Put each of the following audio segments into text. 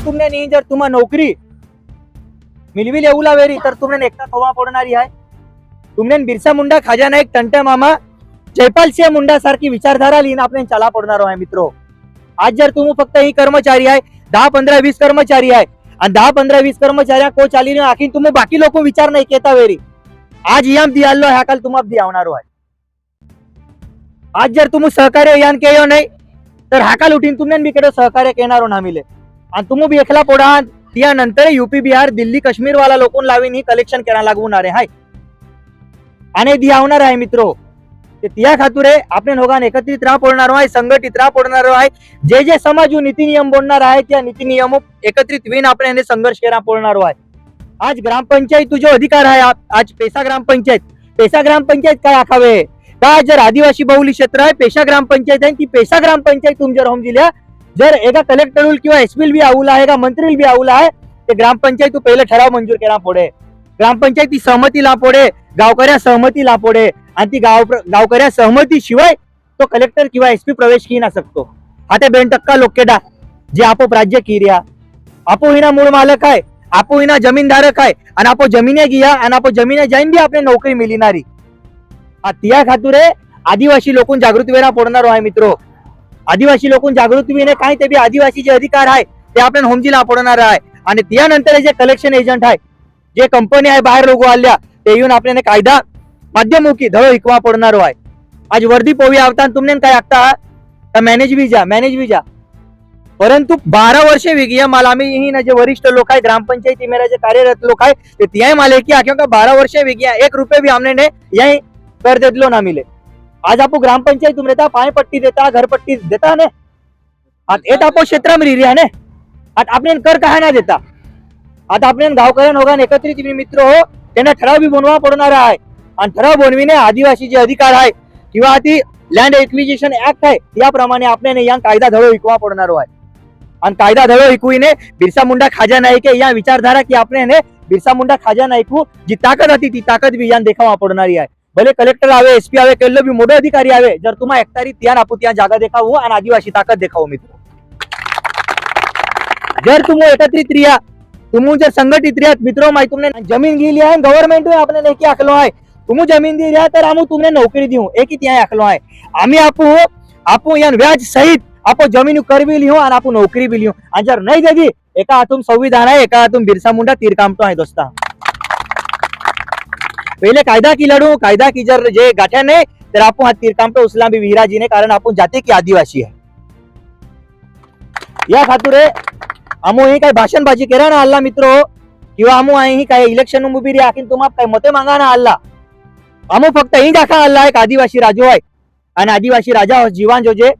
तुमने नहीं जर तुम्हा नौकरी मिलवी लेवला वेरी तर तुमने एकटा खोवा पडणारी आहे. तुमने बिरसा मुंडा, खाजा नाईक, टंट्या मामा, जयपाल सिंह मुंडा सारखी विचारधारा लिहिन आपण चला पडणार आहे मित्रो. आज जर तुम्ही फक्त ही कर्मचारी आहे 10, 15, 20 कर्मचारी आहे आणि 10, 15, 20 कर्मचाऱ्या को चाली आखीन तुम्ही बाकी लोक विचार नाही केता वेरी आज याम दियालो ह्या काल तुम्हाला दियावणार आहे. आज जर तुम्ही सहकार्य यान केयो नाही तर हाकाल उठीन तुमने बी केडो सहकार्य केनारो ना मिले आणि तुम्ही बी एकला पोडा त्यानंतर यूपी, बिहार, दिल्ली, काश्मीर वाला लोकून लावीन ही कलेक्शन करा लागवणार आहे आणि दियावणार आहे मित्रो. ते त्या खातुरे आपण लोकांना एकत्रित राह पडणार आहे, संघटित राह पडणार आहे. जे जे समाज नीती नियम बोलणार आहे त्या नीती नियम एकत्रित विन आपण संघर्ष करा पडणार आहे. आज ग्रामपंचायत जो अधिकार आहे आज पेशा ग्रामपंचायत काय आखावे का जर आदिवासी बहुल क्षेत्र आहे पेशा ग्रामपंचायत आहे ती पेशा ग्रामपंचायत तुम जर होम जिल्ह्या जर एका कलेक्टर किंवा एसपी बी आउला आहे का मंत्री बी आउला आहे ते ग्रामपंचायत पहिले ठराव मंजूर केला पडे. ग्रामपंचायती सहमती ला पडे, गावकऱ्या सहमती ला पडे आणि ती गावकऱ्या सहमती शिवाय तो कलेक्टर किंवा एसपी प्रवेश की ना सकतो. आता 2% लोक केडा जे आपो राज्य किर्या आपो हिना मूळ मालक आहे, आपो हिना जमीनधारक आहे आणि आपो जमिने घिया आणि आपो जमिने जाईन बी आपले नोकरी मिळणारी. त्या खातुरे आदिवासी लोकून जागृती वेळा पडणार आहे मित्रो. आदिवासी लोकून जागृती वेने काय ते बी आदिवासी जे अधिकार आहे ते आपण होमजीला पडणार आहे आणि त्यानंतर जे कलेक्शन एजंट आहे जे कंपनी आहे बाहेर लोक आल्या ते येऊन आपल्याने कायदा माध्यमुखी धडो हिकवा पडणार आहे. आज वर्दी पोवी आवता तुमने काय आखता मॅनेज विजा परंतु 12 वर्षे वेगळी मला आम्ही ही ना जे वरिष्ठ लोक आहे ग्रामपंचायती मेरा जे कार्यरत लोक आहे ते त्याही माले की क्योंकि 12 वर्षे वेगळी 1 रुपये भी हमने ने यही कर देतलो ना मिले. आज आपको ग्रामपंचायत तुम रहता पानी पट्टी देता घर पट्टी देता ने आता आपको क्षेत्र में रिया ने आता आपने कर कहा ना देता. आता आपने गावकऱ्यान होगा एकत्रित मित्र हो त्यांना ठराव बी बनवा पडणार आहे आणि ठराव बनविणे आदिवासी जे अधिकार आहे किंवा ती लँड एक्विजिशन ऍक्ट आहे याप्रमाणे आपल्याला या कायदा धडो हिकवा पडणार आहे. आणि कायदा धडो हिकवीने बिरसा मुंडा, खाजा नाईक या विचारधारा की आपल्याने बिरसा मुंडा, खाजा नाईकू जी ताकद होती ती ताकद बी यान देखावा पडणारी आहे. भले कलेक्टर आवे, एसपी आवे, केल्लो बी मोठे अधिकारी आवे जर तुम्हा एकतारी त्यान आपू त्या जागा देखावू आणि आदिवासी ताकद देखावू मित्र. जर तुम्ही एकत्रित रिया तुम्ही जर संघटित रियात मित्रों माहिती तुमने जमीन गेली आहे गव्हर्नमेंट आपने नेकी आखलो आहे तुम्ही जमीन दी रिया तर आम्ही तुमने नोकरी देऊ एक त्या आखलो आहे आम्ही आपू या व्याज सहित आपो जमीन कर भी लिहू आणि आपण नोकरी भी लिहू आणि जर नाही देदी एका हातून संविधान आहे एका हातून बिरसा मुंडा तीर कामतो आहे दोस्ता. पहले कायदा की लड़ू कायदा की जर जे गाठ्या नाही तर आपण हा तीर कामतो उचला भी विराजी ने कारण आपण जाते की आदिवासी आहे. या खातुरे आमो ही काय भाषणबाजी करा ना अल्ला मित्रो किंवा आमो ही काय इलेक्शन उभी रे आखीन तुम्हाला काय मते मागा ना अल्ला आमो फक्त ही दाखा अल्ला एक आदिवासी राजो आहे आणि आदिवासी राजा जीवन जो जे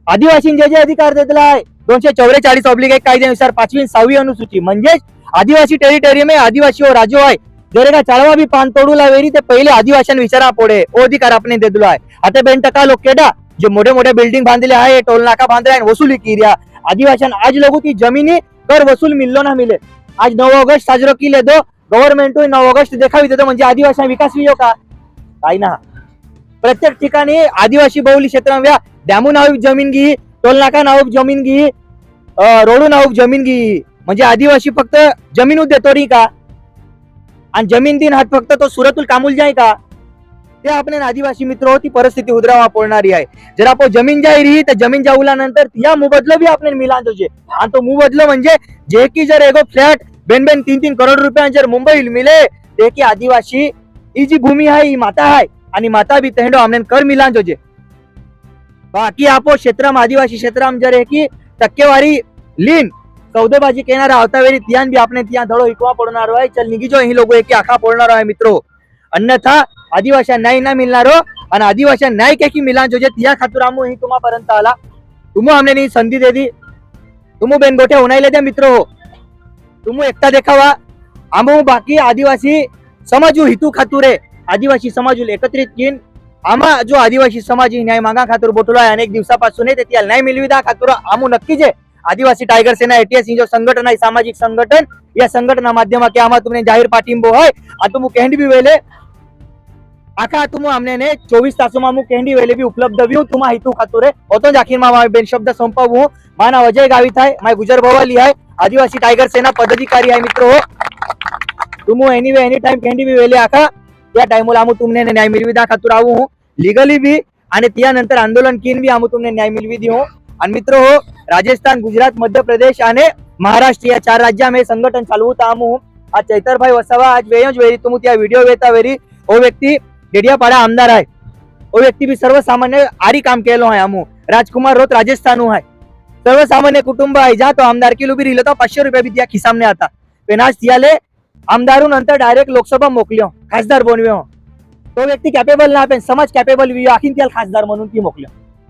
आदिवासी जे अधिकार देतला आहे 244/1 कायद्यानुसार 5वी 6वी अनुसूची म्हणजे आदिवासी टेरिटरी में आदिवासी और राजो आहे जर का चालवा भी पान तोडूला वेरी ते पहिले आदिवासी विचारा पडे ओ अधिकार आपण देतलो आहे. आता 2% लोक केडा जे मोठे मोठे बिल्डिंग बांधले आहे टोल नाका बांधले आहे वसुली किर्या आदिवासी आज लोग ती जमिनी कर वसूल मिळलो ना मिले. आज 9 ऑगस्ट साजरो केले दो गव्हर्नमेंट 9 ऑगस्ट देखावी देतो म्हणजे आदिवासी विकास भी का काही ना. प्रत्येक ठिकाणी आदिवासी बहुल क्षेत्र डॅमू नाव जमीन घी टोल नाका नाव जमीन घी रोडू नाव जमीन घी म्हणजे आदिवासी फक्त जमीन देतो री का आणि जमीन दिन हात फक्त तो सुरतुल कामूल जाय का ते आपण आदिवासी मित्र होती परिस्थिती उद्रावा पडणारी आहे. जर आपण जमीन जाई रही तर जमीन जाऊला नंतर या मुबदलो भी आपण मिळान तुझे आणि तो मुबदलो म्हणजे जे की जर एगो फ्लॅट 2-3 करोड रुपया जर मुंबई मिले ते की आदिवासी ही जी भूमी आहे ही माता आहे आणि माता भी तेंडो हमने कर मिळान तुझे. बाकी आपो क्षेत्र आदिवासी क्षेत्र जर है की टक्केवारी लीन सौदेबाजी केनार आवता वेळी त्यान भी आपने त्या धडो हिकवा पडणार आहे. चल निगी जो ही लोग एक आखा पडणार आहे मित्रो अन्यथा आदिवासी न्याय ना मिळणार आणि आदिवासी न्याय के की मिला जो त्या खातूर आमो ही तुम्हापर्यंत आला तुम हमने संधी दे दी तुम बेनगोठे होणायले द्या मित्र हो तुम एकटा देखावा आमो बाकी आदिवासी समाजू हितू खातुरे आदिवासी समाज एकत्रित घेऊन आम्हा जो आदिवासी समाज ही न्याय मागा खातूर बोटलो आहे अनेक दिवसापासून त्याला न्याय मिळविदा खातूर आमू नक्कीच आदिवासी टाइगर सेना एटीएस जो संघटन आहे सामाजिक संघटन या संघटना माध्यमाके आम्हा तुमने जाहीर पाठिंबो है आ तुम केंडी भी वेले आखा तुम हमने ने 24 तासों में केंडी वेले भी उपलब्ध व्यू तुम हितू खातुरे होतो जाखीर मा बेन शब्द संपवू माना अजय गावित आहे माय गुजर भवाली आहे आदिवासी टायगर सेना पदाधिकारी आहे मित्र हो. तुम एनी टाइम केंडी बी वेले आखा त्या टाइमला आमू तुमने न्याय मिलवी दा खातूर आऊ हूँ लीगली भी आणि त्यानंतर आंदोलन कीन भी आमू तुमने न्याय मिलवी दी हूँ. आणि मित्र हो, राजस्थान, गुजरात, मध्य प्रदेश आणि महाराष्ट्र या 4 राज्यामध्ये संघटन चालू होता आमू. आज चैतरभाई वसावा आज वेयच वेरी तुम त्या व्हिडिओ वेता वेरी ओ व्यक्ती डेडियापाडा आमदार आहे. ओ व्यक्ती भी सर्वसामान्य आरी काम केलो आहे आमू. राजकुमार रोत राजस्थान आहे. सर्वसामान्य कुटुंब आहे ज्या तो आमदार की लुबी रिलो तो 500 रुपये भी त्या खिसामने आता पेनाज तियाले आमदारू नंतर डायरेक्ट लोकसभा मोकल्यो खासदार बनव्यो. तो व्यक्ती कॅपेबल ना आपण समाज कॅपेबल भी आखीन त्याला खासदार म्हणून ती मोकल्यो.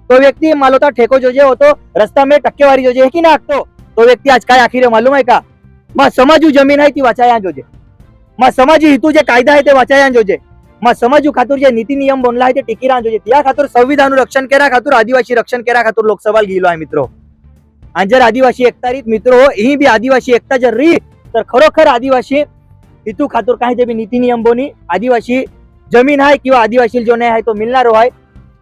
तो व्यक्ती मालोता ठेको जो जे होतो रस्ता में टक्केवारी जो जे है की ना आखतो तो व्यक्ती आज काय आखिर मालूम आहे का मा समाजू जमीन आहे ती वाचाया जोजे मा समाजी हितू जे कायदा आहे ते वाचाया जोजे मा समाजू खातूर जे नीती नियम बनला आहे ते टिकीरा जोजे त्या खातूर संविधान रक्षण केरा खातूर आदिवासी रक्षण केरा खातूर लोकसभा गेलो आहे मित्रो. आणि जर आदिवासी एकता रीत मित्रो ही भी आदिवासी एकता जर री तर खरोखर आदिवासी हितू खातूर काही जे भी नीती नियम बोनी आदिवासी जमीन आहे किंवा आदिवासी जो नाही आहे तो मिळणार आहे.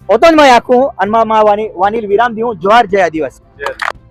होतो मैं आखू आणि वाणील विराम देऊ. जोहार. जय आदिवासी.